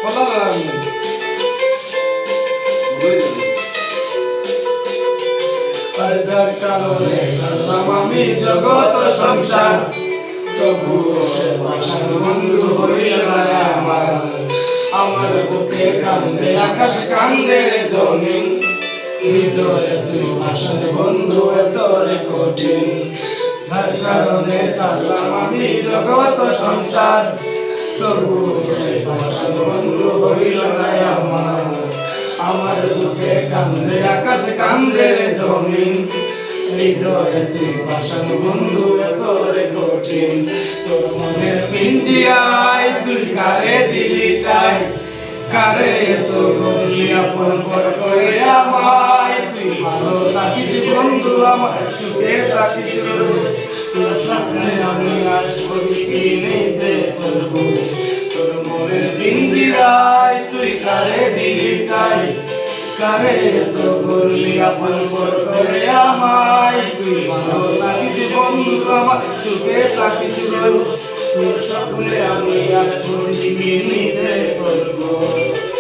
কথা বলার আর যার কারণে সারলাম আমি জগৎ সংসার, তবুও সে পাষাণ বন্ধু হইল না আমার। আমার বুকে কান্দে আকাশ, কান্দে জমিন, হৃদয়ে তুই পাষাণ বন্ধু এতরে কঠিন। যার কারণে সারলাম আমি জগৎ সংসার, তবুও সে পাষাণ বন্ধু হইল না আমার। আমার বুকে কান্দে আকাশ, কান্দে জমিন, হৃদয়ে তুই পাষাণ বন্ধু এতরে কঠিন। তোর মনের পিঞ্জিরায় তুই কারে দিলি ঠাই, কারে এত করলি আপন পর করে আমায়। তুই ভালো থাকিস বন্ধু আমার, সুখে থাকিস রোজ, তোর স্বপ্নে আমি আসবো ঠিকই নিতে তোর। তোর মনের পিঞ্জিরায় তুই কারে দিলি ঠাই, কারে এত করলি আপন পর করে আমায়। তুই ভালো থাকিস বন্ধু আমার, সুখে থাকিস রোজ, তোর স্বপ্নে আমি আসবো ঠিকই নিতে তোর।